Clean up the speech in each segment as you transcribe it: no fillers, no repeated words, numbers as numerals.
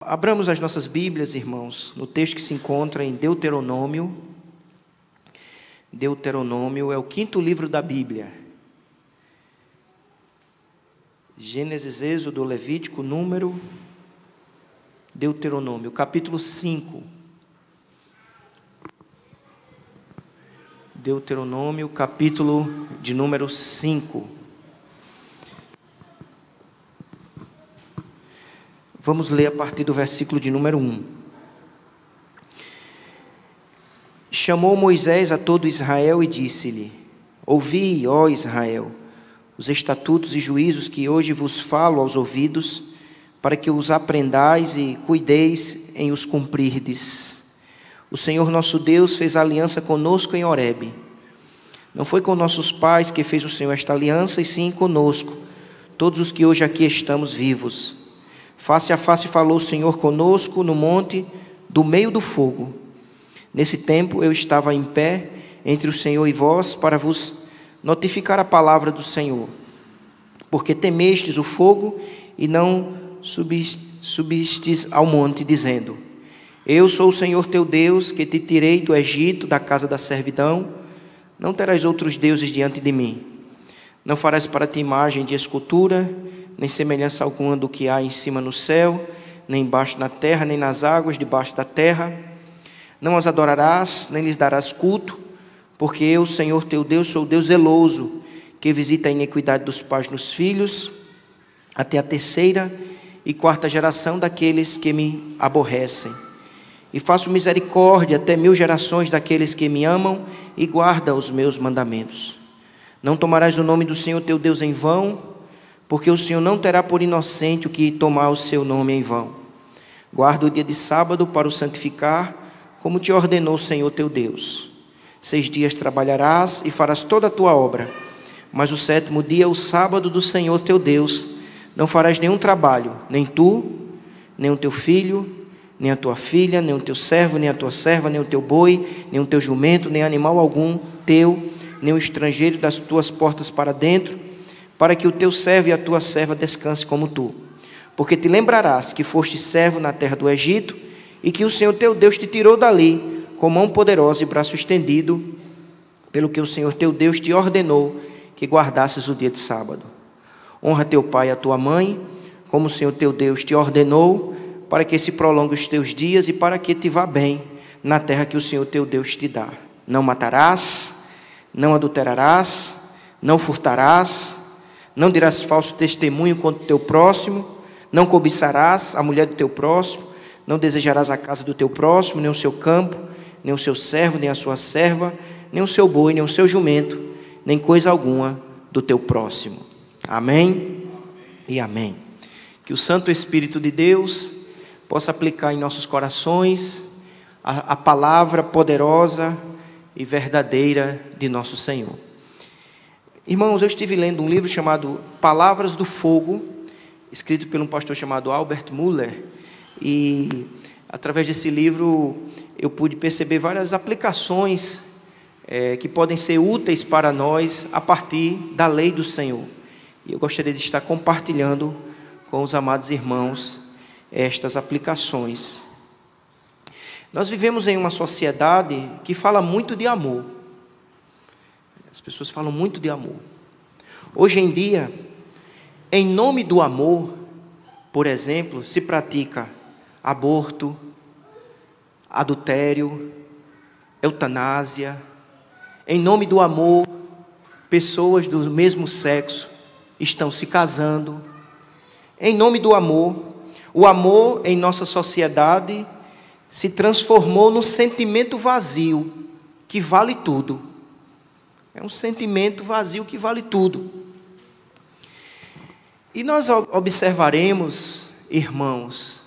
Abramos as nossas Bíblias, irmãos, no texto que se encontra em Deuteronômio. Deuteronômio é o 5º livro da Bíblia. Gênesis, Êxodo, Levítico, Número, Deuteronômio, capítulo 5. Deuteronômio, capítulo de número 5. Vamos ler a partir do versículo de número 1. Chamou Moisés a todo Israel e disse-lhe: Ouvi, ó Israel, os estatutos e juízos que hoje vos falo aos ouvidos, para que os aprendais e cuideis em os cumprirdes. O Senhor nosso Deus fez aliança conosco em Horebe. Não foi com nossos pais que fez o Senhor esta aliança, e sim conosco, todos os que hoje aqui estamos vivos. Face a face falou o Senhor conosco no monte do meio do fogo. Nesse tempo eu estava em pé entre o Senhor e vós para vos notificar a palavra do Senhor. Porque temestes o fogo e não subistes ao monte, dizendo: Eu sou o Senhor teu Deus, que te tirei do Egito, da casa da servidão. Não terás outros deuses diante de mim. Não farás para ti imagem de escultura, nem semelhança alguma do que há em cima no céu, nem embaixo na terra, nem nas águas debaixo da terra. Não as adorarás, nem lhes darás culto, porque eu, Senhor teu Deus, sou o Deus zeloso, que visita a iniquidade dos pais nos filhos, até a 3ª e 4ª geração daqueles que me aborrecem. E faço misericórdia até 1000 gerações daqueles que me amam e guardam os meus mandamentos. Não tomarás o nome do Senhor teu Deus em vão, porque o Senhor não terá por inocente o que tomar o seu nome em vão. Guarda o dia de sábado para o santificar, como te ordenou o Senhor teu Deus. 6 dias trabalharás e farás toda a tua obra, mas o 7º dia, o sábado do Senhor teu Deus, não farás nenhum trabalho, nem tu, nem o teu filho, nem a tua filha, nem o teu servo, nem a tua serva, nem o teu boi, nem o teu jumento, nem animal algum teu, nem o estrangeiro das tuas portas para dentro, para que o teu servo e a tua serva descanse como tu. Porque te lembrarás que foste servo na terra do Egito, e que o Senhor teu Deus te tirou dali, com mão poderosa e braço estendido, pelo que o Senhor teu Deus te ordenou que guardasses o dia de sábado. Honra teu pai e a tua mãe, como o Senhor teu Deus te ordenou, para que se prolongue os teus dias e para que te vá bem na terra que o Senhor teu Deus te dá. Não matarás, não adulterarás, não furtarás, não dirás falso testemunho contra o teu próximo, não cobiçarás a mulher do teu próximo, não desejarás a casa do teu próximo, nem o seu campo, nem o seu servo, nem a sua serva, nem o seu boi, nem o seu jumento, nem coisa alguma do teu próximo. Amém e amém. Que o Santo Espírito de Deus possa aplicar em nossos corações a palavra poderosa e verdadeira de nosso Senhor. Irmãos, eu estive lendo um livro chamado Palavras do Fogo, escrito por um pastor chamado Albert Muller, e através desse livro eu pude perceber várias aplicações que podem ser úteis para nós a partir da lei do Senhor. E eu gostaria de estar compartilhando com os amados irmãos estas aplicações. Nós vivemos em uma sociedade que fala muito de amor. As pessoas falam muito de amor. Hoje em dia, em nome do amor, por exemplo, se pratica aborto, adultério, eutanásia. Em nome do amor, pessoas do mesmo sexo estão se casando. Em nome do amor, o amor em nossa sociedade se transformou num sentimento vazio que vale tudo. É um sentimento vazio que vale tudo. E nós observaremos, irmãos,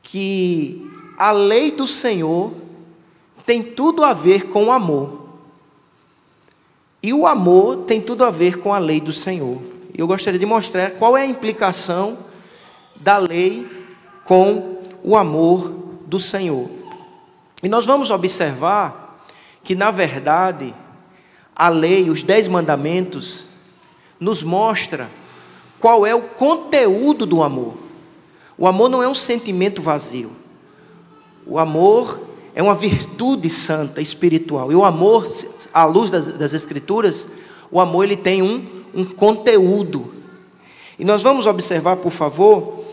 que a lei do Senhor tem tudo a ver com o amor. E o amor tem tudo a ver com a lei do Senhor. E eu gostaria de mostrar qual é a implicação da lei com o amor do Senhor. E nós vamos observar que, na verdade, a lei, os 10 mandamentos, nos mostra qual é o conteúdo do amor. O amor não é um sentimento vazio. O amor é uma virtude santa, espiritual. E o amor, à luz das Escrituras, o amor ele tem um conteúdo. E nós vamos observar, por favor,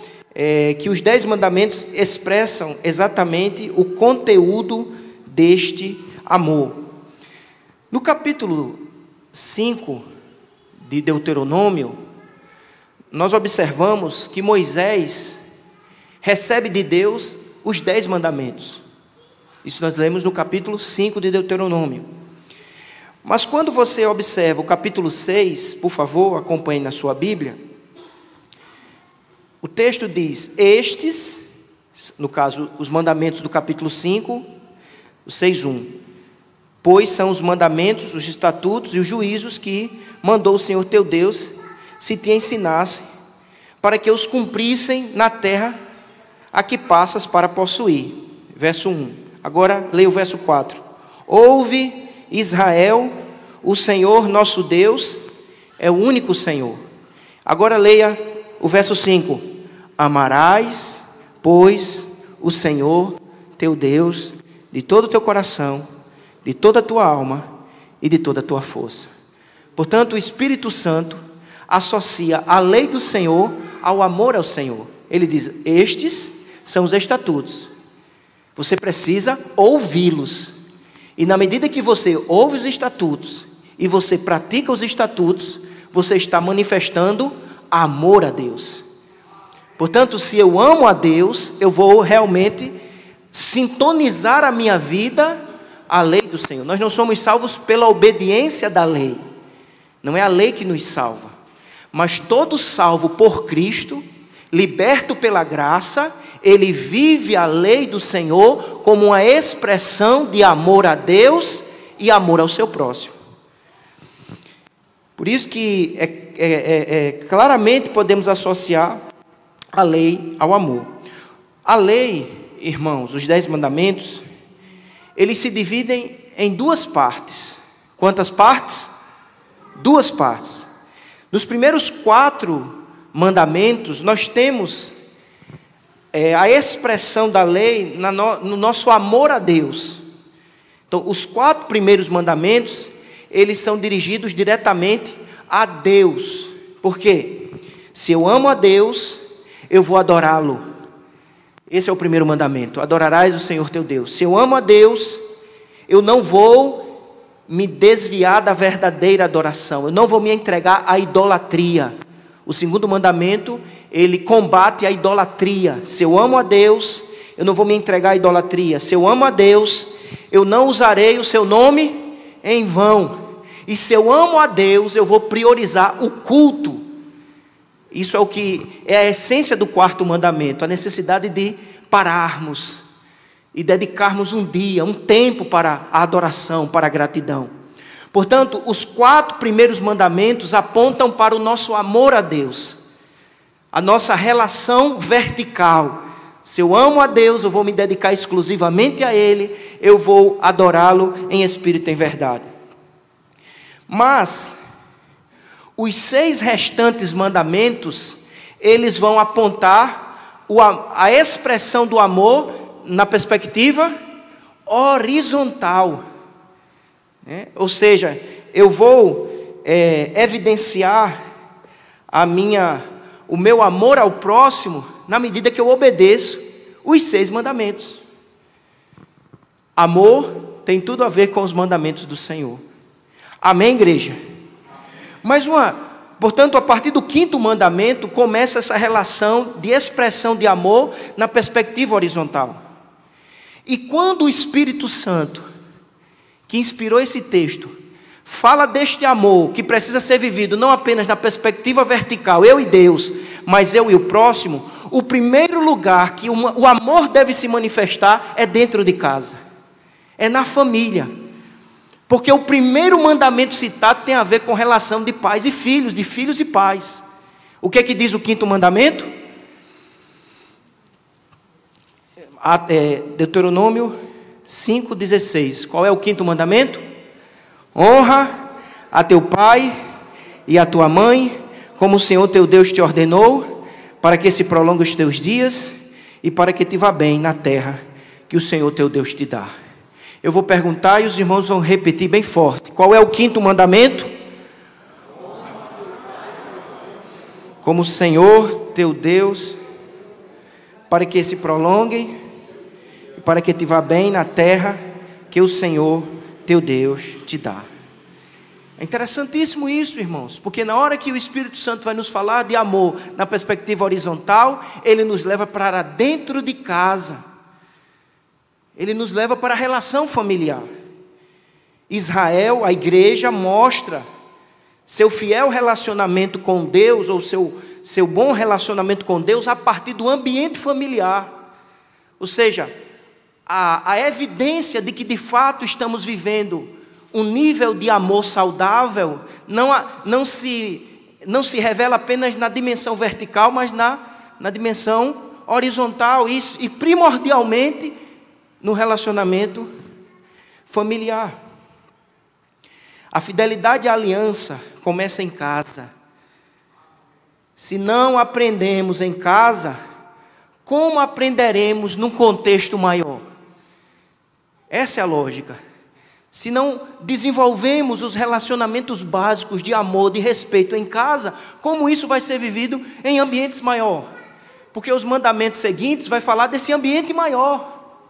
que os 10 mandamentos expressam exatamente o conteúdo deste amor. No capítulo 5 de Deuteronômio, nós observamos que Moisés recebe de Deus os 10 mandamentos. Isso nós lemos no capítulo 5 de Deuteronômio. Mas quando você observa o capítulo 6, por favor, acompanhe na sua Bíblia, o texto diz: estes, no caso, os mandamentos do capítulo 5, o 6:1, pois são os mandamentos, os estatutos e os juízos que mandou o Senhor teu Deus, se te ensinasse, para que os cumprissem na terra a que passas para possuir. Verso 1. Agora leia o verso 4. Ouve, Israel, o Senhor nosso Deus é o único Senhor. Agora leia o verso 5. Amarás, pois, o Senhor teu Deus de todo o teu coração, de toda a tua alma e de toda a tua força. Portanto, o Espírito Santo associa a lei do Senhor ao amor ao Senhor. Ele diz: estes são os estatutos. Você precisa ouvi-los. E na medida que você ouve os estatutos e você pratica os estatutos, você está manifestando amor a Deus. Portanto, se eu amo a Deus, eu vou realmente sintonizar a minha vida à lei do Senhor. Nós não somos salvos pela obediência da lei. Não é a lei que nos salva. Mas todo salvo por Cristo, liberto pela graça, ele vive a lei do Senhor como uma expressão de amor a Deus e amor ao seu próximo. Por isso que claramente podemos associar a lei ao amor. A lei, irmãos, os 10 mandamentos, eles se dividem em 2 partes. Quantas partes? 2 partes. Nos primeiros 4 mandamentos, nós temos a expressão da lei no nosso amor a Deus. Então, os 4 primeiros mandamentos, eles são dirigidos diretamente a Deus. Por quê? Se eu amo a Deus, eu vou adorá-lo. Esse é o primeiro mandamento: adorarás o Senhor teu Deus. Se eu amo a Deus, eu não vou me desviar da verdadeira adoração, eu não vou me entregar à idolatria. O segundo mandamento, ele combate a idolatria. Se eu amo a Deus, eu não vou me entregar à idolatria. Se eu amo a Deus, eu não usarei o seu nome em vão. E se eu amo a Deus, eu vou priorizar o culto. Isso é o que é a essência do 4º mandamento, a necessidade de pararmos e dedicarmos um dia, um tempo para a adoração, para a gratidão. Portanto, os 4 primeiros mandamentos apontam para o nosso amor a Deus, a nossa relação vertical. Se eu amo a Deus, eu vou me dedicar exclusivamente a Ele, eu vou adorá-lo em espírito e em verdade. Mas os 6 restantes mandamentos, eles vão apontar a expressão do amor na perspectiva horizontal. Ou seja, eu vou evidenciar o meu amor ao próximo na medida que eu obedeço os 6 mandamentos. Amor tem tudo a ver com os mandamentos do Senhor. Amém, igreja? Portanto, a partir do 5º mandamento, começa essa relação de expressão de amor na perspectiva horizontal. E quando o Espírito Santo, que inspirou esse texto, fala deste amor que precisa ser vivido não apenas na perspectiva vertical, eu e Deus, mas eu e o próximo, o primeiro lugar que o amor deve se manifestar é dentro de casa, é na família. Porque o primeiro mandamento citado tem a ver com relação de pais e filhos, de filhos e pais. O que é que diz o 5º mandamento? Deuteronômio 5,16. Qual é o 5º mandamento? Honra a teu pai e a tua mãe, como o Senhor teu Deus te ordenou, para que se prolongue os teus dias e para que te vá bem na terra que o Senhor teu Deus te dá. Eu vou perguntar e os irmãos vão repetir bem forte. Qual é o quinto mandamento? Como o Senhor teu Deus, para que se prolongue e para que te vá bem na terra que o Senhor teu Deus te dá. É interessantíssimo isso, irmãos, porque na hora que o Espírito Santo vai nos falar de amor na perspectiva horizontal, ele nos leva para dentro de casa, ele nos leva para a relação familiar. Israel, a igreja, mostra seu fiel relacionamento com Deus, ou seu bom relacionamento com Deus, a partir do ambiente familiar. Ou seja, a evidência de que de fato estamos vivendo um nível de amor saudável não se revela apenas na dimensão vertical, mas na dimensão horizontal, e primordialmente no relacionamento familiar. A fidelidade à aliança começa em casa. Se não aprendemos em casa, como aprenderemos num contexto maior? Essa é a lógica. Se não desenvolvemos os relacionamentos básicos de amor, de respeito em casa, como isso vai ser vivido em ambientes maiores? Porque os mandamentos seguintes vai falar desse ambiente maior.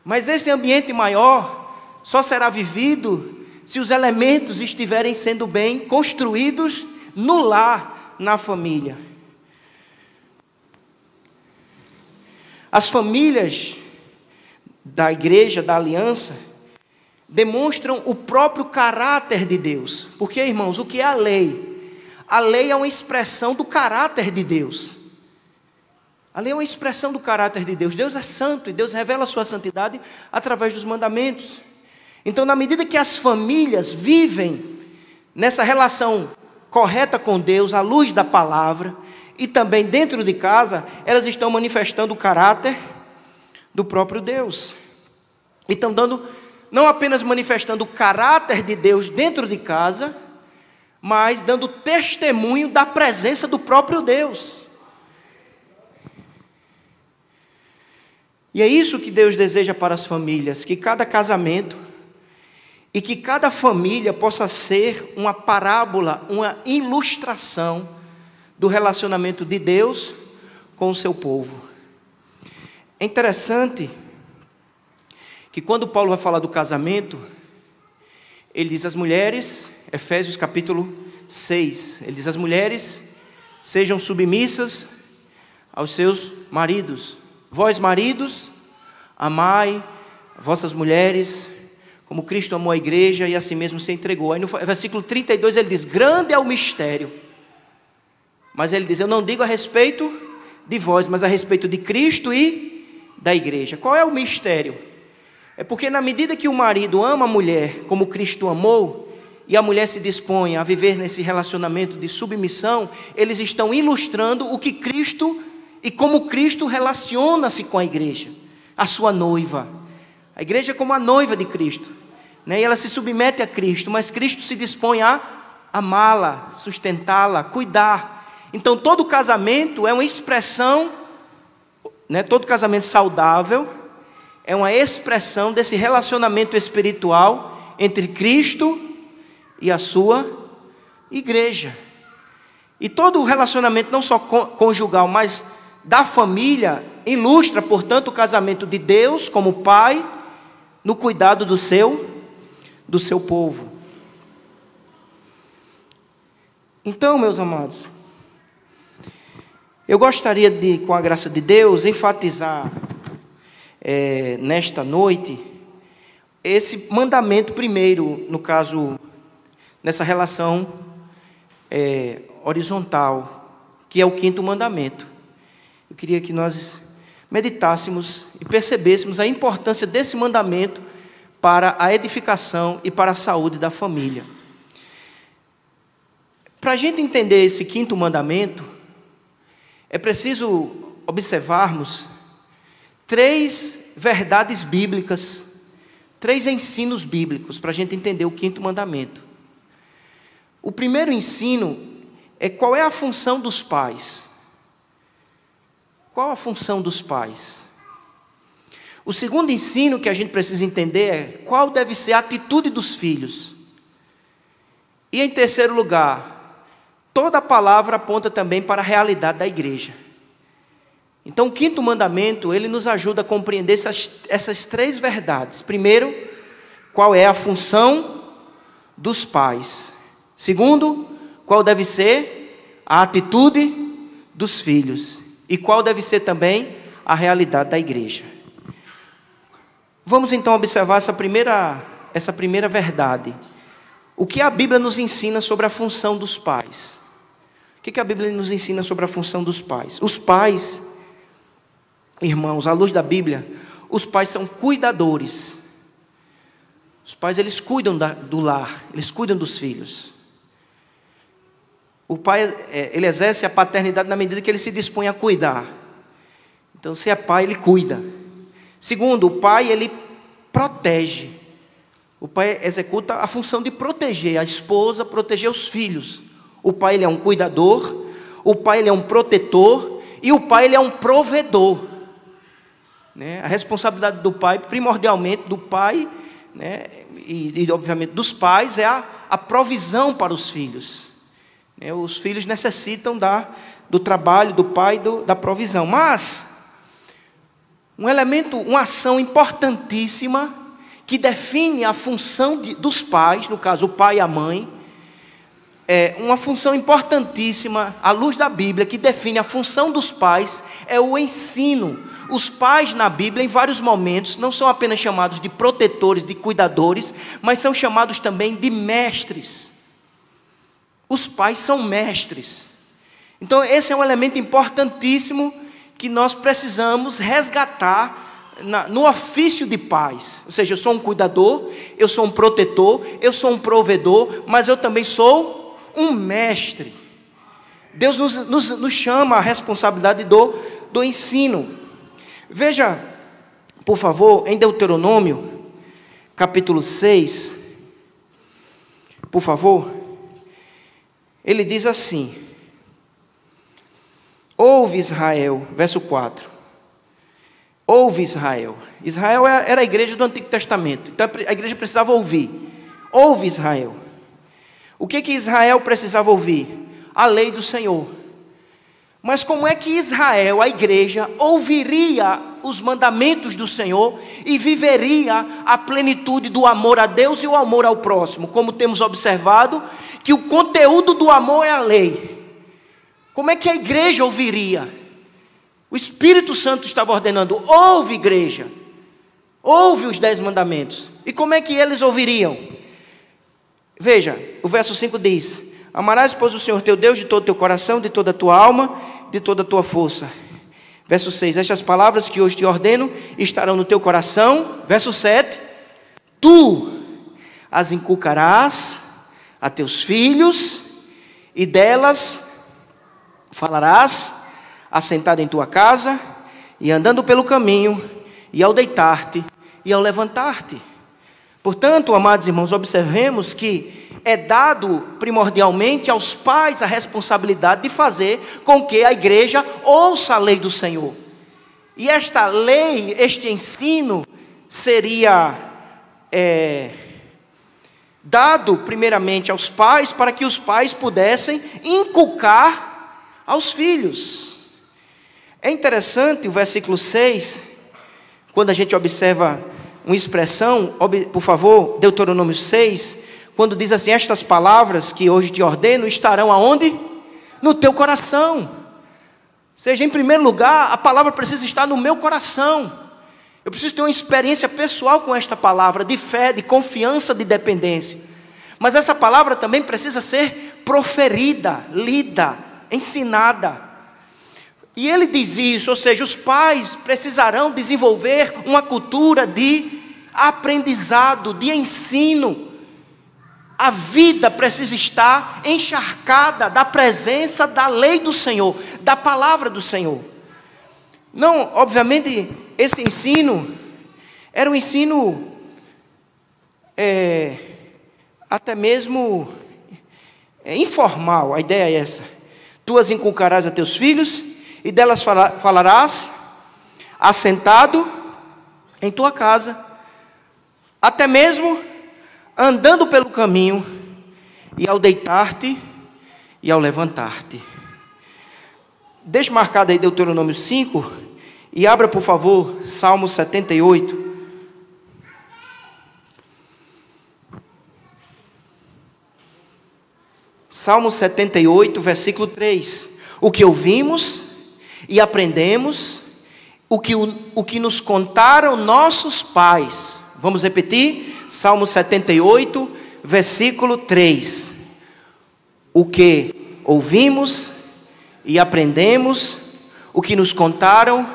Mas esse ambiente maior só será vivido se os elementos estiverem sendo bem construídos no lar, na família. As famílias da igreja, da aliança, demonstram o próprio caráter de Deus. Porque, irmãos, o que é a lei? A lei é uma expressão do caráter de Deus. A lei é uma expressão do caráter de Deus. Deus é santo e Deus revela a sua santidade através dos mandamentos. Então, na medida que as famílias vivem nessa relação correta com Deus, à luz da palavra, e também dentro de casa, elas estão manifestando o caráter do próprio Deus. E estão não apenas manifestando o caráter de Deus dentro de casa, mas dando testemunho da presença do próprio Deus. E é isso que Deus deseja para as famílias, que cada casamento e que cada família possa ser uma parábola, uma ilustração do relacionamento de Deus com o seu povo. É interessante que quando Paulo vai falar do casamento, ele diz às mulheres, Efésios capítulo 6, ele diz às mulheres, sejam submissas aos seus maridos. Vós maridos, amai vossas mulheres, como Cristo amou a igreja e a si mesmo se entregou. Aí no versículo 32 ele diz, grande é o mistério. Mas ele diz, eu não digo a respeito de vós, mas a respeito de Cristo e da igreja. Qual é o mistério? É porque na medida que o marido ama a mulher como Cristo amou, e a mulher se dispõe a viver nesse relacionamento de submissão, eles estão ilustrando o que Cristo e como Cristo relaciona-se com a igreja, a sua noiva. A igreja é como a noiva de Cristo, né? E ela se submete a Cristo, mas Cristo se dispõe a amá-la, sustentá-la, cuidar. Então todo casamento é uma expressão, né? Todo casamento saudável é uma expressão desse relacionamento espiritual entre Cristo e a sua igreja. E todo o relacionamento, não só conjugal, mas da família, ilustra, portanto, o casamento de Deus como Pai, no cuidado do seu povo. Então, meus amados, eu gostaria de, com a graça de Deus, enfatizar nesta noite esse mandamento primeiro, no caso, nessa relação horizontal, que é o quinto mandamento. Eu queria que nós meditássemos e percebêssemos a importância desse mandamento para a edificação e para a saúde da família. Para a gente entender esse quinto mandamento, é preciso observarmos 3 verdades bíblicas, 3 ensinos bíblicos, para a gente entender o quinto mandamento. O primeiro ensino é qual é a função dos pais. qual a função dos pais? O segundo ensino que a gente precisa entender é qual deve ser a atitude dos filhos. E em terceiro lugar, toda a palavra aponta também para a realidade da igreja. Então o quinto mandamento, ele nos ajuda a compreender essas três verdades. Primeiro, qual é a função dos pais. Segundo, qual deve ser a atitude dos filhos. E qual deve ser também a realidade da igreja. Vamos então observar essa primeira verdade. O que a Bíblia nos ensina sobre a função dos pais? O que a Bíblia nos ensina sobre a função dos pais? Os pais, irmãos, à luz da Bíblia, os pais são cuidadores. Os pais, eles cuidam do lar, eles cuidam dos filhos. O pai, ele exerce a paternidade na medida que ele se dispõe a cuidar. Então, se é pai, ele cuida. Segundo, o pai, ele protege. O pai executa a função de proteger a esposa, proteger os filhos. O pai, ele é um cuidador. O pai, ele é um protetor. E o pai, ele é um provedor. A responsabilidade do pai, primordialmente do pai, e obviamente dos pais, é a provisão para os filhos. Os filhos necessitam do trabalho do pai, da provisão. Mas um elemento, uma ação importantíssima que define a função dos pais, no caso o pai e a mãe, uma função importantíssima à luz da Bíblia que define a função dos pais é o ensino. Os pais na Bíblia, em vários momentos, não são apenas chamados de protetores, de cuidadores, mas são chamados também de mestres. Os pais são mestres. Então esse é um elemento importantíssimo que nós precisamos resgatar no ofício de pais. Ou seja, eu sou um cuidador, eu sou um protetor, eu sou um provedor, mas eu também sou um mestre. Deus nos chama à responsabilidade do ensino. Veja, por favor, em Deuteronômio, capítulo 6, por favor, ele diz assim: ouve Israel, verso 4. Ouve Israel. Israel era a igreja do Antigo Testamento. Então a igreja precisava ouvir. Ouve Israel. O que Israel precisava ouvir? A lei do Senhor. Mas como é que Israel, a igreja, ouviria os mandamentos do Senhor e viveria a plenitude do amor a Deus e o amor ao próximo? Como temos observado que o conteúdo do amor é a lei. Como é que a igreja ouviria? O Espírito Santo estava ordenando: ouve, igreja, ouve os 10 mandamentos. E como é que eles ouviriam? Veja, o verso 5 diz: amarás, pois, o Senhor teu Deus de todo o teu coração, de toda a tua alma, de toda a tua força. Verso 6, estas palavras que hoje te ordeno estarão no teu coração. Verso 7, tu as inculcarás a teus filhos, e delas falarás, assentado em tua casa, e andando pelo caminho, e ao deitar-te, e ao levantar-te. Portanto, amados irmãos, observemos que é dado primordialmente aos pais a responsabilidade de fazer com que a igreja ouça a lei do Senhor. E esta lei, este ensino, seria dado primeiramente aos pais, para que os pais pudessem inculcar aos filhos. É interessante o versículo 6, quando a gente observa uma expressão, por favor, Deuteronômio 6, quando diz assim: estas palavras que hoje te ordeno estarão aonde? No teu coração. Ou seja, em primeiro lugar, a palavra precisa estar no meu coração. Eu preciso ter uma experiência pessoal com esta palavra, de fé, de confiança, de dependência. Mas essa palavra também precisa ser proferida, lida, ensinada. E ele diz isso, ou seja, os pais precisarão desenvolver uma cultura de aprendizado, de ensino. A vida precisa estar encharcada da presença da lei do Senhor, da palavra do Senhor. Não, obviamente, esse ensino era um ensino até mesmo informal. A ideia é essa: tu as inculcarás a teus filhos, e delas falarás, assentado em tua casa, até mesmo andando pelo caminho, e ao deitar-te e ao levantar-te. Deixe marcado aí Deuteronômio 5, e abra por favor Salmo 78. Salmo 78, versículo 3. O que ouvimos e aprendemos, o que nos contaram nossos pais. Vamos repetir? Salmo 78, versículo 3. O que ouvimos e aprendemos, o que nos contaram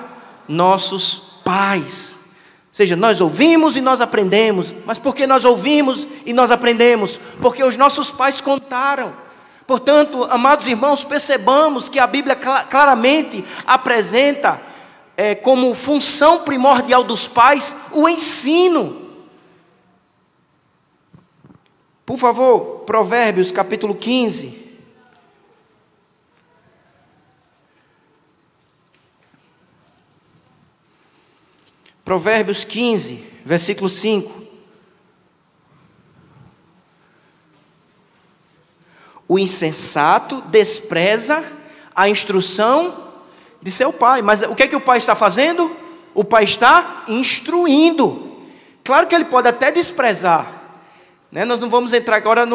nossos pais. Ou seja, nós ouvimos e nós aprendemos. Mas por que nós ouvimos e nós aprendemos? Porque os nossos pais contaram. Portanto, amados irmãos, percebamos que a Bíblia claramente apresenta como função primordial dos pais o ensino. Por favor, Provérbios capítulo 15. Provérbios 15, versículo 5. O insensato despreza a instrução de seu pai. Mas o que é que o pai está fazendo? O pai está instruindo. Claro que ele pode até desprezar, né? Nós não vamos entrar agora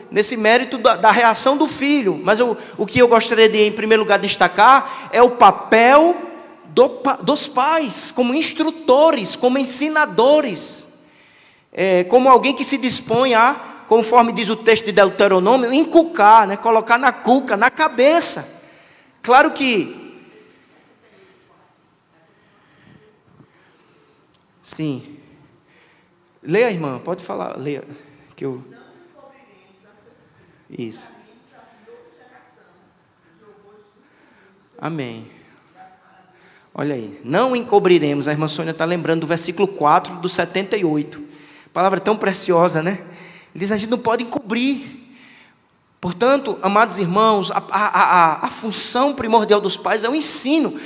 nesse mérito da reação do filho. Mas o que eu gostaria de, em primeiro lugar, destacar é o papel dos pais, como instrutores, como ensinadores, como alguém que se dispõe a, conforme diz o texto de Deuteronômio, inculcar, né? Colocar na cuca, na cabeça. Claro que, sim. Leia, irmã, pode falar, leia, que eu... Isso. Amém. Olha aí, não encobriremos. A irmã Sônia está lembrando do versículo 4 do 78. Palavra tão preciosa, né? Ele diz: a gente não pode encobrir. Portanto, amados irmãos, a função primordial dos pais é o ensino.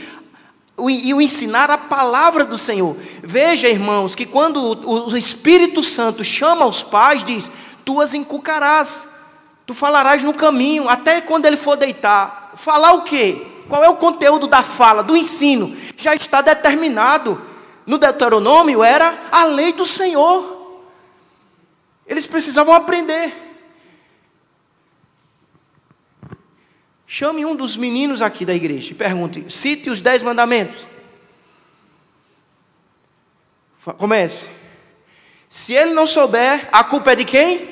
E o ensinar a palavra do Senhor. Veja, irmãos, que quando o Espírito Santo chama os pais, diz: tu as inculcarás, tu falarás no caminho, até quando ele for deitar. Falar o quê? Qual é o conteúdo da fala, do ensino? Já está determinado. No Deuteronômio era a lei do Senhor. Eles precisavam aprender. Chame um dos meninos aqui da igreja e pergunte: cite os 10 mandamentos. Comece. Se ele não souber, a culpa é de quem?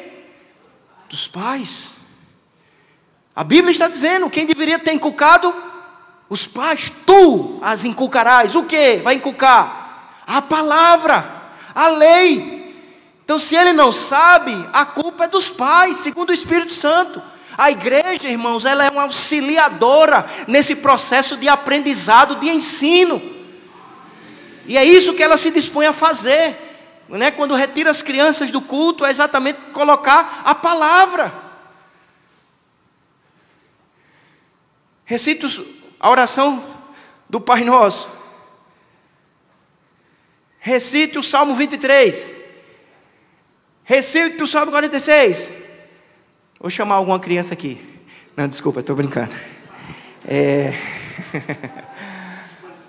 Dos pais. A Bíblia está dizendo: quem deveria ter inculcado? Os pais. Tu as inculcarás. O que vai inculcar? A palavra, a lei. Então, se ele não sabe, a culpa é dos pais, segundo o Espírito Santo. A igreja, irmãos, ela é uma auxiliadora nesse processo de aprendizado, de ensino. E é isso que ela se dispõe a fazer, né? Quando retira as crianças do culto, é exatamente colocar a palavra. Recite a oração do Pai Nosso. Recite o Salmo 23. Recite o Salmo 46. Vou chamar alguma criança aqui. Não, desculpa, estou brincando.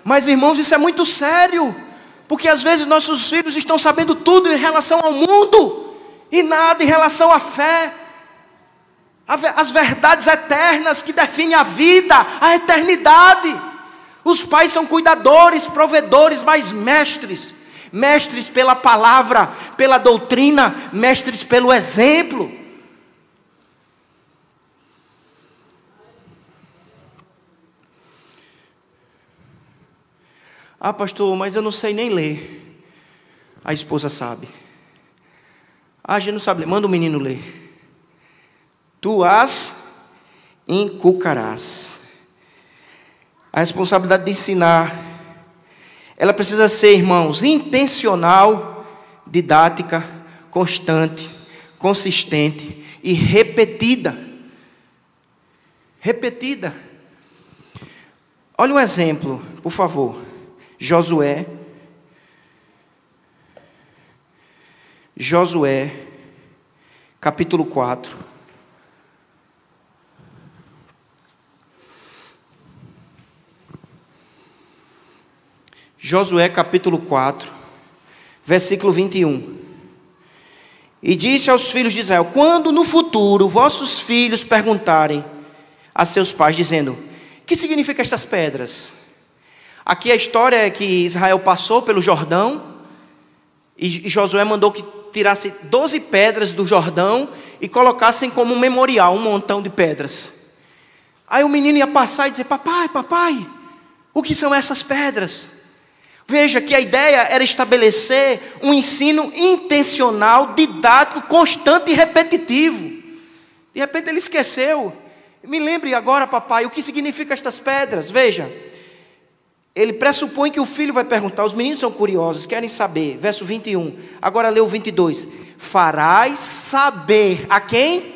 Mas, irmãos, isso é muito sério. Porque às vezes nossos filhos estão sabendo tudo em relação ao mundo e nada em relação à fé. As verdades eternas que definem a vida, a eternidade. Os pais são cuidadores, provedores, mas mestres. Mestres pela palavra, pela doutrina, mestres pelo exemplo. Ah, pastor, mas eu não sei nem ler. A esposa sabe. Ah, a gente não sabe ler. Manda o menino ler. Tu as inculcarás. A responsabilidade de ensinar, ela precisa ser, irmãos, intencional, didática, constante, consistente e repetida. Repetida. Olha um exemplo, por favor. Josué, capítulo 4. Josué, capítulo 4, versículo 21. E disse aos filhos de Israel: quando no futuro vossos filhos perguntarem a seus pais, dizendo: que significa estas pedras? Aqui a história é que Israel passou pelo Jordão, e Josué mandou que tirasse 12 pedras do Jordão e colocassem como um memorial, um montão de pedras. Aí o menino ia passar e dizer: papai, o que são essas pedras? Veja que a ideia era estabelecer um ensino intencional, didático, constante e repetitivo. De repente ele esqueceu. Me lembre agora, papai, o que significa estas pedras? Veja, ele pressupõe que o filho vai perguntar. Os meninos são curiosos, querem saber. Verso 21, agora lê o 22. Farás saber a quem?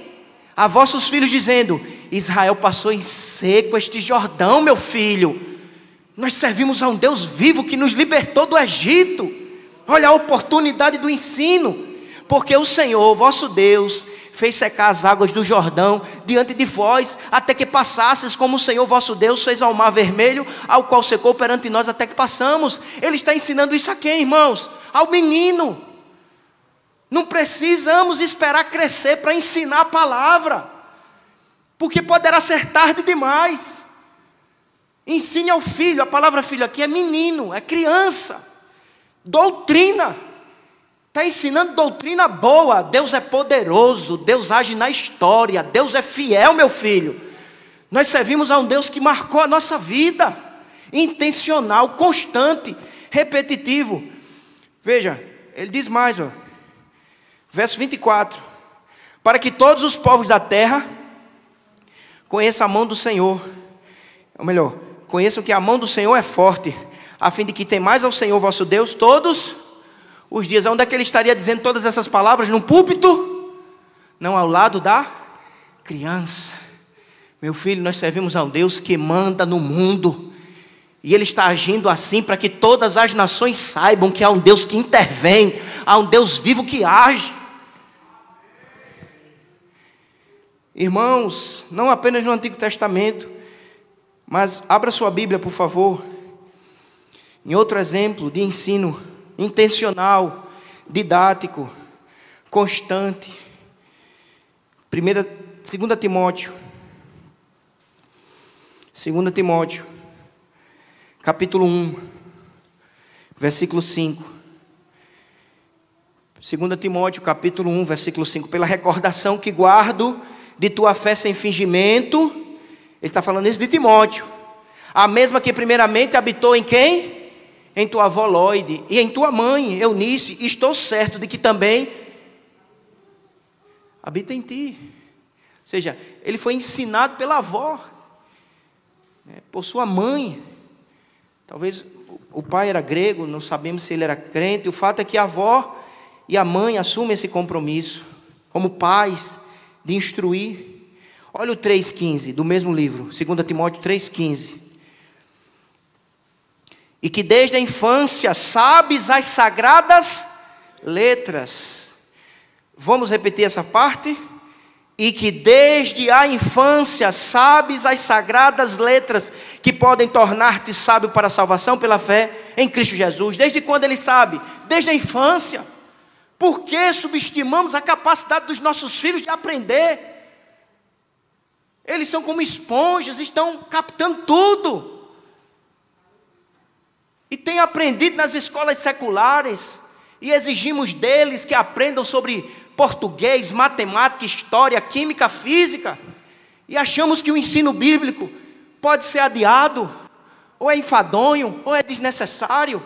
A vossos filhos, dizendo: Israel passou em seco este Jordão, meu filho. Nós servimos a um Deus vivo que nos libertou do Egito. Olha a oportunidade do ensino. Porque o Senhor, vosso Deus, fez secar as águas do Jordão diante de vós, até que passasses, como o Senhor vosso Deus fez ao mar vermelho, ao qual secou perante nós até que passamos. Ele está ensinando isso a quem, irmãos? Ao menino. Não precisamos esperar crescer para ensinar a palavra, porque poderá ser tarde demais. Ensine ao filho. A palavra filho aqui é menino, é criança. Doutrina. Está ensinando doutrina boa. Deus é poderoso, Deus age na história, Deus é fiel, meu filho. Nós servimos a um Deus que marcou a nossa vida. Intencional, constante, repetitivo. Veja, ele diz mais, verso 24. Para que todos os povos da terra conheçam a mão do Senhor. Ou melhor, conheçam que a mão do Senhor é forte, a fim de que temais ao Senhor vosso Deus todos os dias. Onde é que ele estaria dizendo todas essas palavras? No púlpito? Não, ao lado da criança. Meu filho, nós servimos a um Deus que manda no mundo, e Ele está agindo assim para que todas as nações saibam que há um Deus que intervém, há um Deus vivo que age. Irmãos, não apenas no Antigo Testamento, mas abra sua Bíblia, por favor, em outro exemplo de ensino intencional, didático, constante. 2 Timóteo, capítulo 1, versículo 5. 2 Timóteo, capítulo 1, versículo 5. Pela recordação que guardo de tua fé sem fingimento. Ele está falando isso de Timóteo. A mesma que primeiramente habitou em quem? Em tua avó Lóide e em tua mãe Eunice. Estou certo de que também habita em ti. Ou seja, ele foi ensinado pela avó, por sua mãe. Talvez o pai era grego, não sabemos se ele era crente. O fato é que a avó e a mãe assumem esse compromisso como pais de instruir. Olha o 3,15 do mesmo livro, 2 Timóteo 3,15. E que desde a infância sabes as sagradas letras. Vamos repetir essa parte? E que desde a infância sabes as sagradas letras que podem tornar-te sábio para a salvação pela fé em Cristo Jesus. Desde quando ele sabe? Desde a infância. Por que subestimamos a capacidade dos nossos filhos de aprender? Eles são como esponjas, estão captando tudo. E têm aprendido nas escolas seculares. E exigimos deles que aprendam sobre português, matemática, história, química, física. E achamos que o ensino bíblico pode ser adiado, ou é enfadonho, ou é desnecessário.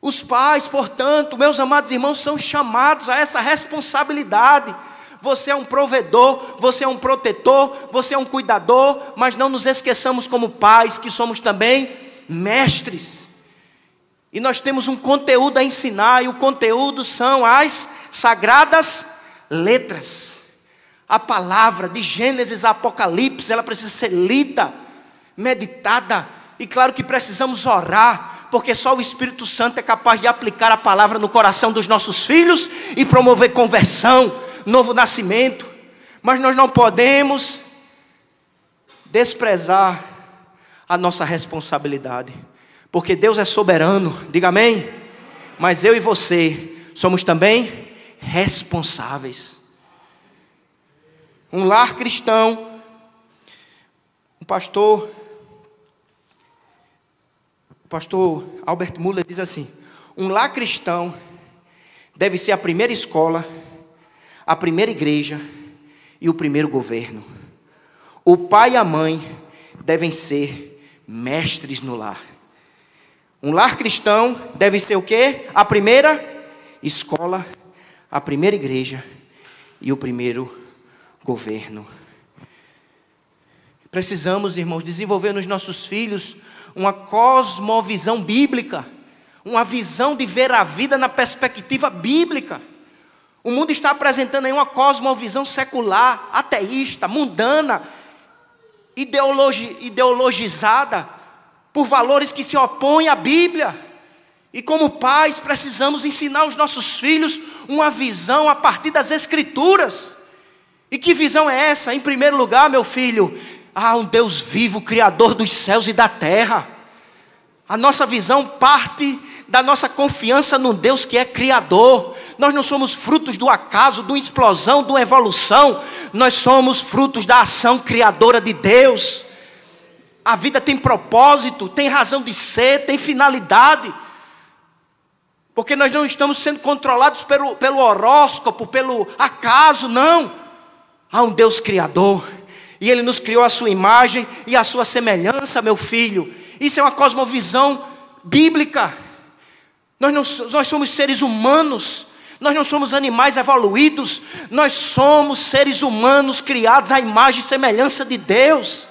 Os pais, portanto, meus amados irmãos, são chamados a essa responsabilidade. Você é um provedor, você é um protetor, você é um cuidador, mas não nos esqueçamos como pais que somos também mestres. E nós temos um conteúdo a ensinar, e o conteúdo são as sagradas letras. A palavra de Gênesis a Apocalipse, ela precisa ser lida, meditada. E claro que precisamos orar, porque só o Espírito Santo é capaz de aplicar a palavra no coração dos nossos filhos e promover conversão, novo nascimento. Mas nós não podemos desprezar a nossa responsabilidade, porque Deus é soberano, diga amém? Mas eu e você somos também responsáveis. Um lar cristão, o pastor Albert Muller diz assim: um lar cristão deve ser a primeira escola, a primeira igreja e o primeiro governo. O pai e a mãe devem ser mestres no lar. Um lar cristão deve ser o quê? A primeira escola, a primeira igreja e o primeiro governo. Precisamos, irmãos, desenvolver nos nossos filhos uma cosmovisão bíblica, uma visão de ver a vida na perspectiva bíblica. O mundo está apresentando aí uma cosmovisão secular, ateísta, mundana, ideologizada por valores que se opõem à Bíblia. E como pais precisamos ensinar aos nossos filhos uma visão a partir das Escrituras. E que visão é essa? Em primeiro lugar, meu filho, um Deus vivo, Criador dos céus e da terra. A nossa visão parte da nossa confiança num Deus que é Criador. Nós não somos frutos do acaso, de uma explosão, de uma evolução. Nós somos frutos da ação criadora de Deus. A vida tem propósito, tem razão de ser, tem finalidade. Porque nós não estamos sendo controlados pelo horóscopo, pelo acaso, não. Há um Deus Criador. E Ele nos criou a sua imagem e a sua semelhança, meu filho. Isso é uma cosmovisão bíblica. Nós somos seres humanos. Nós não somos animais evoluídos. Nós somos seres humanos criados à imagem e semelhança de Deus.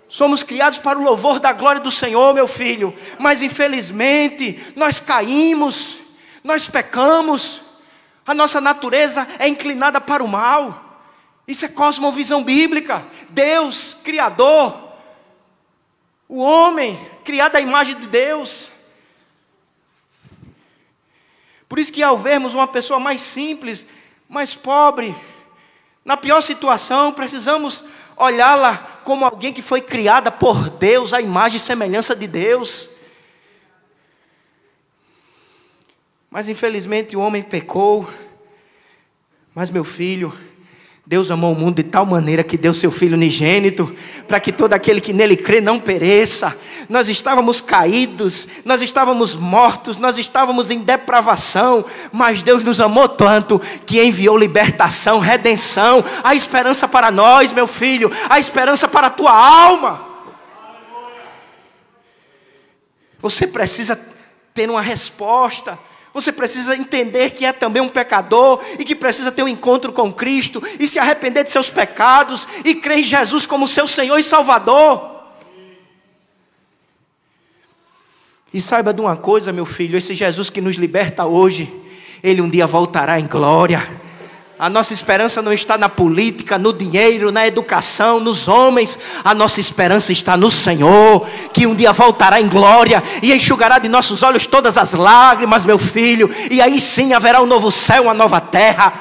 Somos criados para o louvor da glória do Senhor, meu filho. Mas infelizmente nós caímos, nós pecamos. A nossa natureza é inclinada para o mal. Isso é cosmovisão bíblica. Deus, Criador. O homem, criado à imagem de Deus. Por isso que ao vermos uma pessoa mais simples, mais pobre, na pior situação, precisamos olhá-la como alguém que foi criada por Deus, à imagem e semelhança de Deus. Mas infelizmente o homem pecou. Mas meu filho, Deus amou o mundo de tal maneira que deu seu Filho unigênito, para que todo aquele que nele crê não pereça. Nós estávamos caídos, nós estávamos mortos, nós estávamos em depravação, mas Deus nos amou tanto, que enviou libertação, redenção, a esperança para nós, meu filho, a esperança para a tua alma. Você precisa ter uma resposta. Você precisa entender que é também um pecador e que precisa ter um encontro com Cristo e se arrepender de seus pecados e crer em Jesus como seu Senhor e Salvador. E saiba de uma coisa, meu filho, esse Jesus que nos liberta hoje, Ele um dia voltará em glória. A nossa esperança não está na política, no dinheiro, na educação, nos homens. A nossa esperança está no Senhor, que um dia voltará em glória e enxugará de nossos olhos todas as lágrimas, meu filho. E aí sim haverá um novo céu, uma nova terra.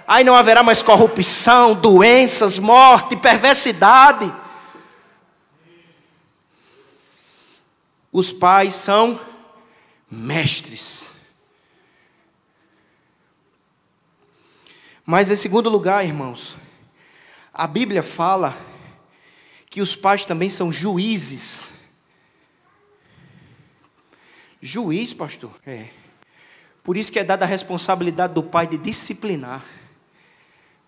Aí não haverá mais corrupção, doenças, morte, perversidade. Os pais são mestres. Mas em segundo lugar, irmãos, a Bíblia fala que os pais também são juízes. Juiz, pastor? É. Por isso que é dada a responsabilidade do pai de disciplinar.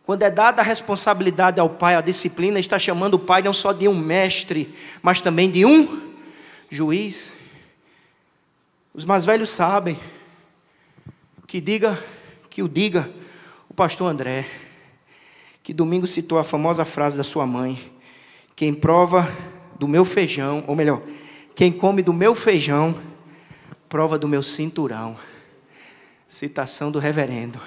Quando é dada a responsabilidade ao pai, a disciplina, está chamando o pai não só de um mestre, mas também de um juiz. Os mais velhos sabem que o diga o pastor André, que domingo citou a famosa frase da sua mãe: quem prova do meu feijão, ou melhor, quem come do meu feijão, prova do meu cinturão. Citação do reverendo.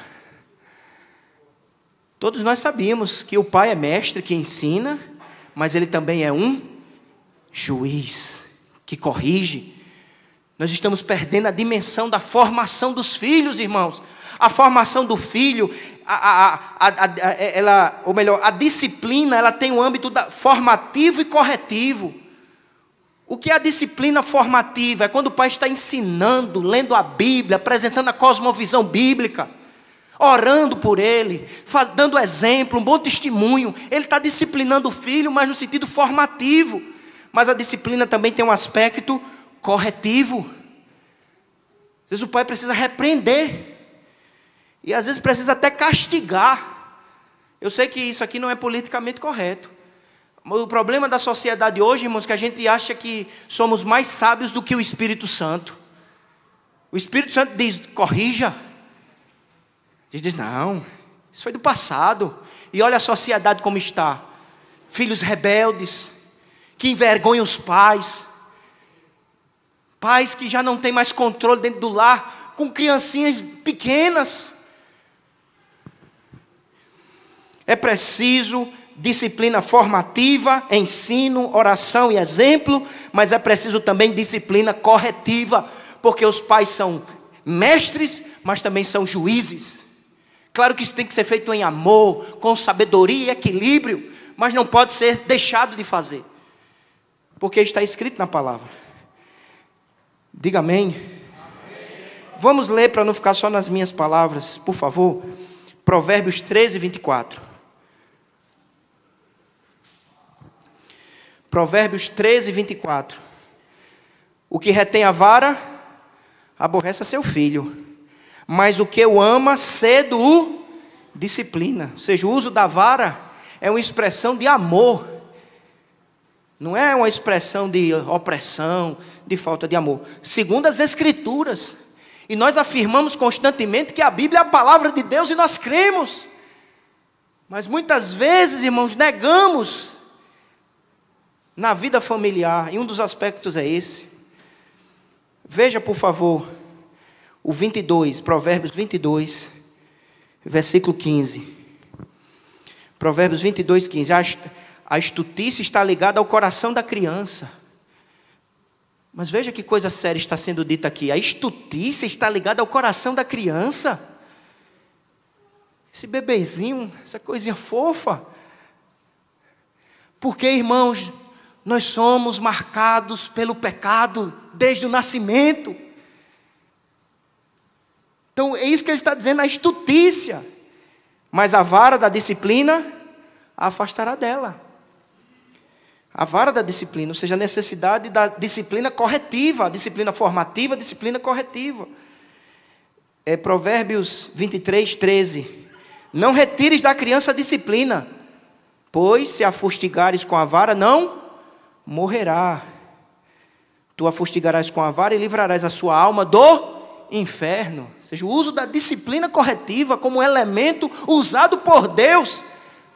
Todos nós sabíamos que o pai é mestre que ensina, mas Ele também é um juiz que corrige. Nós estamos perdendo a dimensão da formação dos filhos, irmãos. A formação do filho, a disciplina, ela tem um âmbito formativo e corretivo. O que é a disciplina formativa? É quando o pai está ensinando, lendo a Bíblia, apresentando a cosmovisão bíblica, orando por ele, dando exemplo, um bom testemunho. Ele está disciplinando o filho, mas no sentido formativo. Mas a disciplina também tem um aspecto corretivo. Às vezes o pai precisa repreender. E às vezes precisa até castigar. Eu sei que isso aqui não é politicamente correto. O problema da sociedade hoje, irmãos, é que a gente acha que somos mais sábios do que o Espírito Santo. O Espírito Santo diz, corrija. A gente diz, não, isso foi do passado. E olha a sociedade como está. Filhos rebeldes, que envergonham os pais. Pais que já não têm mais controle dentro do lar, com criancinhas pequenas. É preciso disciplina formativa, ensino, oração e exemplo, mas é preciso também disciplina corretiva, porque os pais são mestres, mas também são juízes. Claro que isso tem que ser feito em amor, com sabedoria e equilíbrio, mas não pode ser deixado de fazer, porque está escrito na palavra. Diga amém. Vamos ler para não ficar só nas minhas palavras, por favor. Provérbios 13, 24. Provérbios 13, 24. O que retém a vara, aborrece a seu filho. Mas o que o ama, cedo o disciplina. Ou seja, o uso da vara é uma expressão de amor. Não é uma expressão de opressão, de falta de amor. Segundo as Escrituras. E nós afirmamos constantemente que a Bíblia é a palavra de Deus e nós cremos. Mas muitas vezes, irmãos, negamos na vida familiar, e um dos aspectos é esse. Veja, por favor, o 22, Provérbios 22, versículo 15. Provérbios 22, 15. A estutice está ligada ao coração da criança. Mas veja que coisa séria está sendo dita aqui. A estutice está ligada ao coração da criança. Esse bebezinho, essa coisinha fofa. Porque, irmãos, nós somos marcados pelo pecado desde o nascimento. Então é isso que ele está dizendo, a estutícia. Mas a vara da disciplina a afastará dela. A vara da disciplina, ou seja, a necessidade da disciplina corretiva, a disciplina formativa, a disciplina corretiva. É Provérbios 23, 13. Não retires da criança a disciplina, pois se a fustigares com a vara, não morrerá. Tu a fustigarás com a vara e livrarás a sua alma do inferno. Ou seja, o uso da disciplina corretiva como um elemento usado por Deus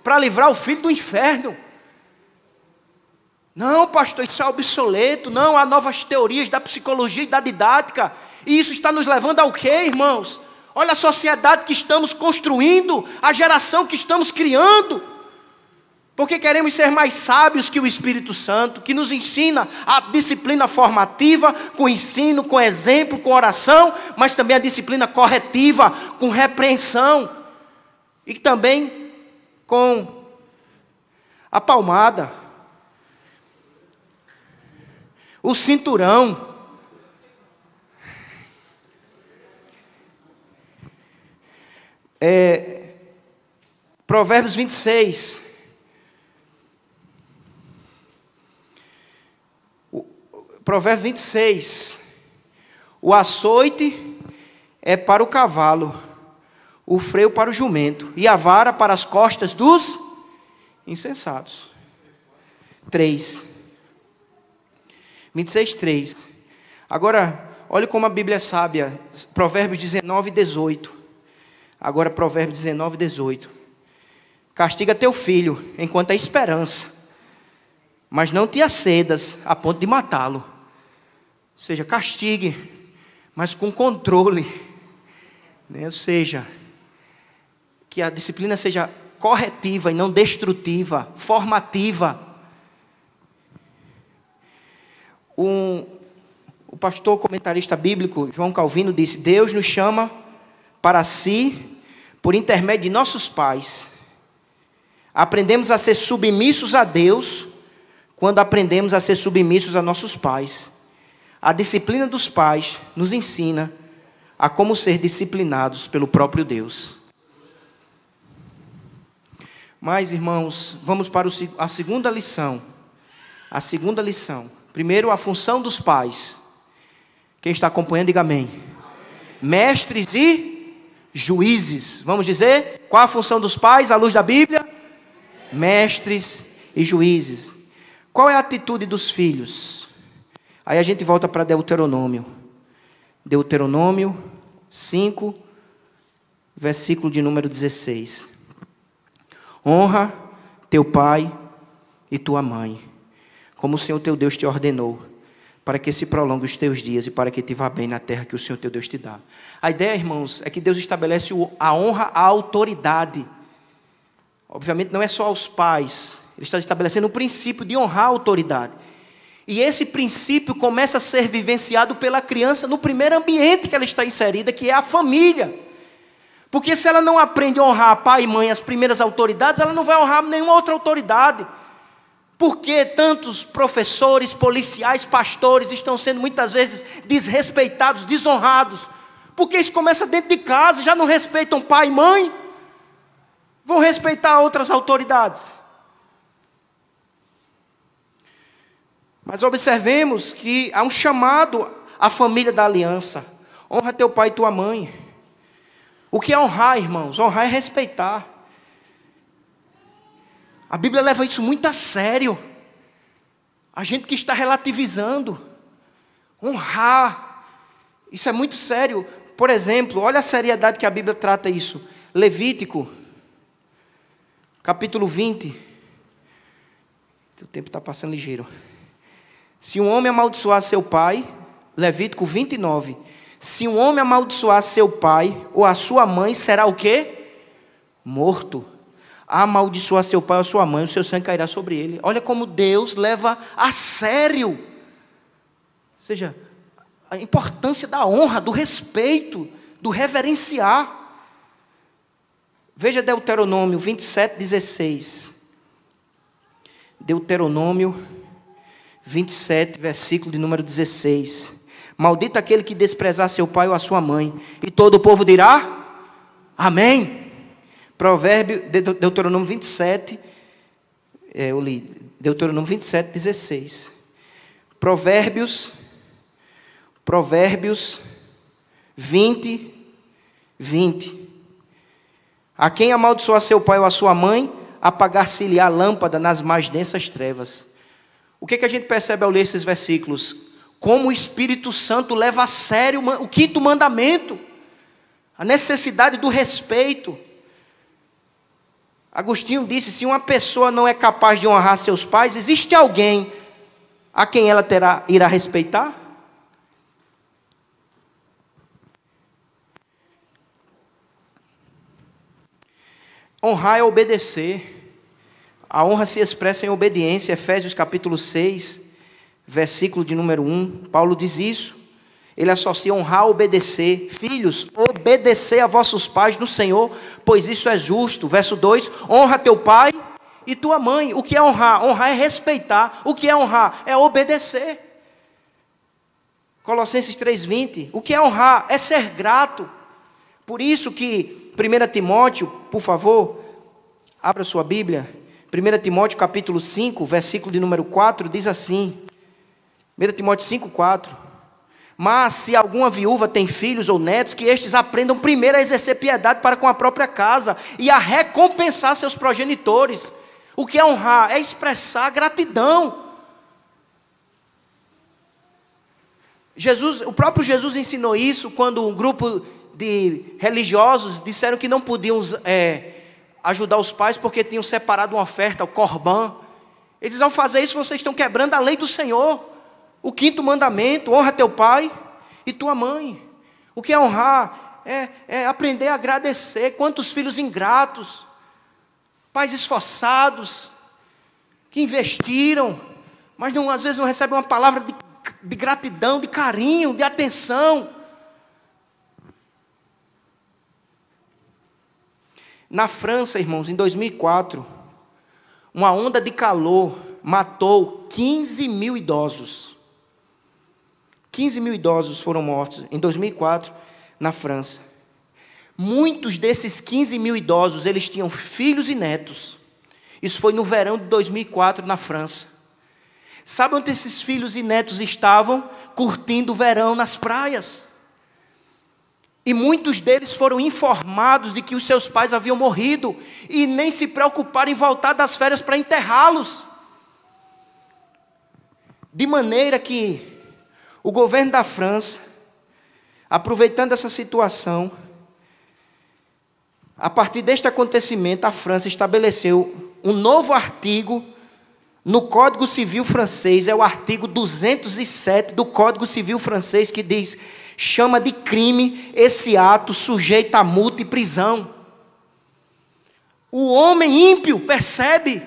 para livrar o filho do inferno. Não, pastor, isso é obsoleto. Não, há novas teorias da psicologia e da didática. E isso está nos levando ao quê, irmãos? Olha a sociedade que estamos construindo, a geração que estamos criando. Porque queremos ser mais sábios que o Espírito Santo, que nos ensina a disciplina formativa, com ensino, com exemplo, com oração, mas também a disciplina corretiva, com repreensão. E também com a palmada, o cinturão. Provérbios 26. Provérbios 26. O açoite é para o cavalo, o freio para o jumento, e a vara para as costas dos insensatos. 3. 26, 3. Agora, olha como a Bíblia é sábia. Provérbios 19, 18. Agora, Provérbios 19, 18. Castiga teu filho enquanto há esperança, mas não te acedas a ponto de matá-lo. Ou seja, castigue, mas com controle. Ou seja, que a disciplina seja corretiva e não destrutiva, formativa. O pastor comentarista bíblico João Calvino disse: Deus nos chama para si por intermédio de nossos pais. Aprendemos a ser submissos a Deus quando aprendemos a ser submissos a nossos pais. A disciplina dos pais nos ensina a como ser disciplinados pelo próprio Deus. Mas, irmãos, vamos para a segunda lição. A segunda lição. Primeiro, a função dos pais. Quem está acompanhando, diga amém. Mestres e juízes. Vamos dizer? Qual a função dos pais à luz da Bíblia? Mestres e juízes. Qual é a atitude dos filhos? Aí a gente volta para Deuteronômio. Deuteronômio 5, versículo de número 16. Honra teu pai e tua mãe, como o Senhor teu Deus te ordenou, para que se prolongue os teus dias e para que te vá bem na terra que o Senhor teu Deus te dá. A ideia, irmãos, é que Deus estabelece a honra à autoridade. Obviamente não é só aos pais. Ele está estabelecendo o princípio de honrar a autoridade. E esse princípio começa a ser vivenciado pela criança no primeiro ambiente que ela está inserida, que é a família. Porque se ela não aprende a honrar pai e mãe, as primeiras autoridades, ela não vai honrar nenhuma outra autoridade. Por que tantos professores, policiais, pastores estão sendo muitas vezes desrespeitados, desonrados? Porque isso começa dentro de casa, já não respeitam pai e mãe, vão respeitar outras autoridades. Mas observemos que há um chamado à família da aliança. Honra teu pai e tua mãe. O que é honrar, irmãos? Honrar é respeitar. A Bíblia leva isso muito a sério. A gente que está relativizando. Honrar. Isso é muito sério. Por exemplo, olha a seriedade que a Bíblia trata isso. Levítico, capítulo 20. O tempo está passando ligeiro. Se um homem amaldiçoar seu pai, Levítico 29. Se um homem amaldiçoar seu pai ou a sua mãe, será o quê? Morto. Amaldiçoar seu pai ou sua mãe, o seu sangue cairá sobre ele. Olha como Deus leva a sério. Ou seja, a importância da honra, do respeito, do reverenciar. Veja Deuteronômio 27, 16. Deuteronômio 27, versículo de número 16. Maldito aquele que desprezar seu pai ou a sua mãe. E todo o povo dirá: amém. Deuteronômio 27, eu li, Deuteronômio 27, 16. Provérbios 20, 20. A quem amaldiçoar seu pai ou a sua mãe, apagar-se-lhe-á a lâmpada nas mais densas trevas. O que a gente percebe ao ler esses versículos? Como o Espírito Santo leva a sério o quinto mandamento, a necessidade do respeito. Agostinho disse: se uma pessoa não é capaz de honrar seus pais, existe alguém a quem ela irá respeitar? Honrar é obedecer. A honra se expressa em obediência. Efésios capítulo 6, versículo de número 1. Paulo diz isso. Ele associa honrar a obedecer. Filhos, obedecer a vossos pais no Senhor, pois isso é justo. Verso 2, honra teu pai e tua mãe. O que é honrar? Honrar é respeitar. O que é honrar? É obedecer. Colossenses 3:20. O que é honrar? É ser grato. Por isso que 1 Timóteo, por favor, abra sua Bíblia. 1 Timóteo capítulo 5, versículo de número 4, diz assim. 1 Timóteo 5, 4. Mas se alguma viúva tem filhos ou netos, que estes aprendam primeiro a exercer piedade para com a própria casa e a recompensar seus progenitores. O que é honrar? É expressar gratidão. O próprio Jesus ensinou isso quando um grupo de religiosos disseram que não podiam ajudar os pais porque tinham separado uma oferta, o corban. Eles, ao fazer isso, vocês estão quebrando a lei do Senhor. O quinto mandamento: honra teu pai e tua mãe. O que é honrar? É aprender a agradecer. Quantos filhos ingratos, pais esforçados, que investiram, mas às vezes não recebem uma palavra de de gratidão, de carinho, de atenção. Na França, irmãos, em 2004, uma onda de calor matou 15 mil idosos. 15 mil idosos foram mortos em 2004 na França. Muitos desses 15 mil idosos, eles tinham filhos e netos. Isso foi no verão de 2004 na França. Sabe onde esses filhos e netos estavam? Curtindo o verão nas praias. E muitos deles foram informados de que os seus pais haviam morrido e nem se preocuparam em voltar das férias para enterrá-los. De maneira que o governo da França, aproveitando essa situação, a partir deste acontecimento, a França estabeleceu um novo artigo no Código Civil francês, é o artigo 207 do Código Civil francês, que diz: chama de crime esse ato sujeito a multa e prisão. O homem ímpio percebe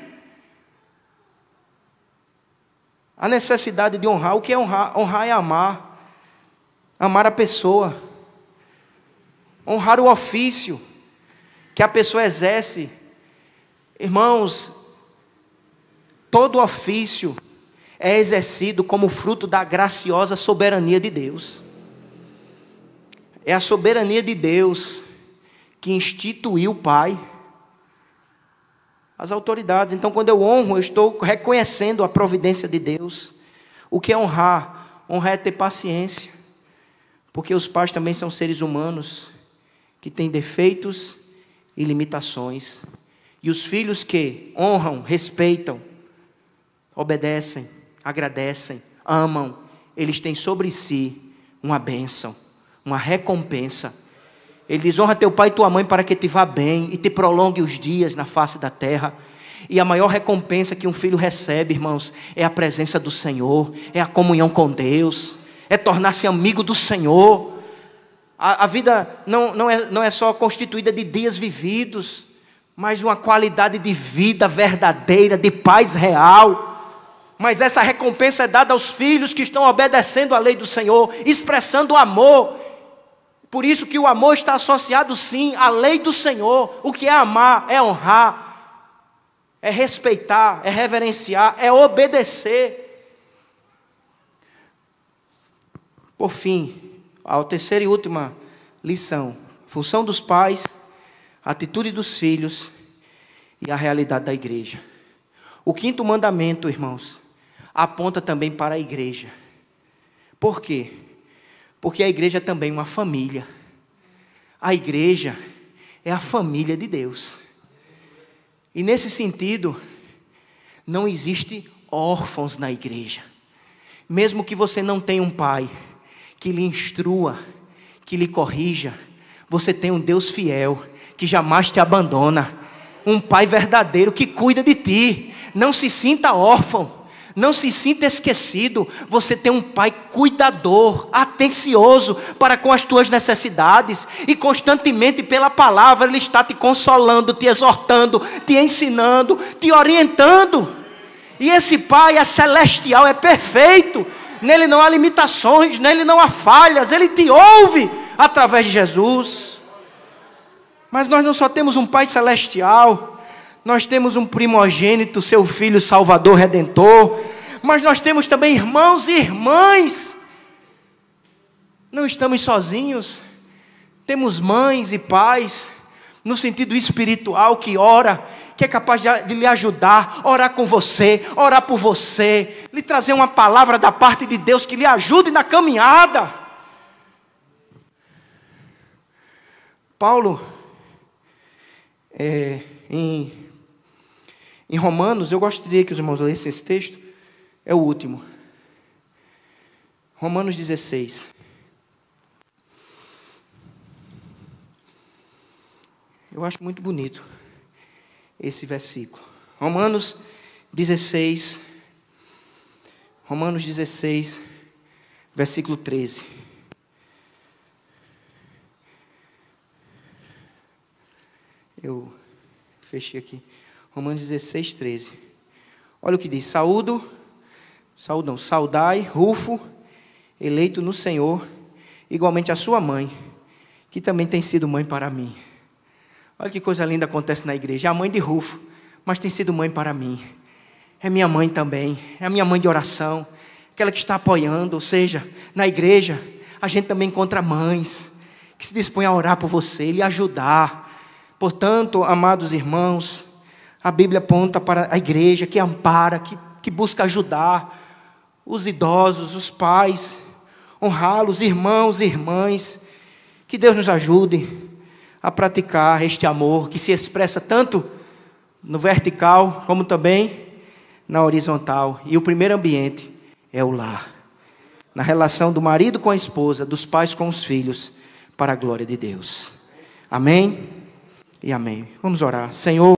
a necessidade de honrar. O que é honrar? Honrar é amar. Amar a pessoa. Honrar o ofício que a pessoa exerce. Irmãos, todo ofício é exercido como fruto da graciosa soberania de Deus. É a soberania de Deus que instituiu o Pai, as autoridades. Então, quando eu honro, eu estou reconhecendo a providência de Deus. O que é honrar? Honrar é ter paciência, porque os pais também são seres humanos que têm defeitos e limitações. E os filhos que honram, respeitam, obedecem, agradecem, amam, eles têm sobre si uma bênção, uma recompensa. Ele diz: honra teu pai e tua mãe para que te vá bem e te prolongue os dias na face da terra. E a maior recompensa que um filho recebe, irmãos, é a presença do Senhor, é a comunhão com Deus, é tornar-se amigo do Senhor. A vida não é só constituída de dias vividos, mas uma qualidade de vida verdadeira, de paz real. Mas essa recompensa é dada aos filhos que estão obedecendo à lei do Senhor, expressando o amor. Por isso que o amor está associado sim à lei do Senhor. O que é amar? É honrar, é respeitar, é reverenciar, é obedecer. Por fim, a terceira e última lição: função dos pais, atitude dos filhos e a realidade da igreja. O quinto mandamento, irmãos, aponta também para a igreja. Por quê? Porque a igreja é também uma família. A igreja é a família de Deus. E nesse sentido, não existe órfãos na igreja. Mesmo que você não tenha um pai que lhe instrua, que lhe corrija, você tem um Deus fiel, que jamais te abandona. Um pai verdadeiro que cuida de ti. Não se sinta órfão. Não se sinta esquecido. Você tem um pai cuidador, atencioso para com as tuas necessidades. E constantemente pela palavra Ele está te consolando, te exortando, te ensinando, te orientando. E esse pai é celestial, é perfeito. Nele não há limitações, nele não há falhas. Ele te ouve através de Jesus. Mas nós não só temos um pai celestial, nós temos um primogênito, seu Filho Salvador Redentor, mas nós temos também irmãos e irmãs. Não estamos sozinhos. Temos mães e pais, no sentido espiritual, que ora, que é capaz de lhe ajudar, orar com você, orar por você, lhe trazer uma palavra da parte de Deus que lhe ajude na caminhada. Paulo, em Romanos, eu gostaria que os irmãos lessem esse texto, é o último. Romanos 16. Eu acho muito bonito esse versículo. Romanos 16, versículo 13. Eu fechei aqui. Romanos 16, 13. Olha o que diz: saudai Rufo eleito no Senhor, igualmente a sua mãe, que também tem sido mãe para mim. Olha que coisa linda acontece na igreja. É a mãe de Rufo, mas tem sido mãe para mim. É minha mãe também, é a minha mãe de oração, aquela que está apoiando. Ou seja, na igreja a gente também encontra mães que se dispõem a orar por você, lhe ajudar. Portanto, amados irmãos, a Bíblia aponta para a igreja que ampara, que busca ajudar os idosos, os pais, honrá-los, irmãos e irmãs. Que Deus nos ajude a praticar este amor que se expressa tanto no vertical como também na horizontal. E o primeiro ambiente é o lar, na relação do marido com a esposa, dos pais com os filhos, para a glória de Deus. Amém e amém. Vamos orar. Senhor,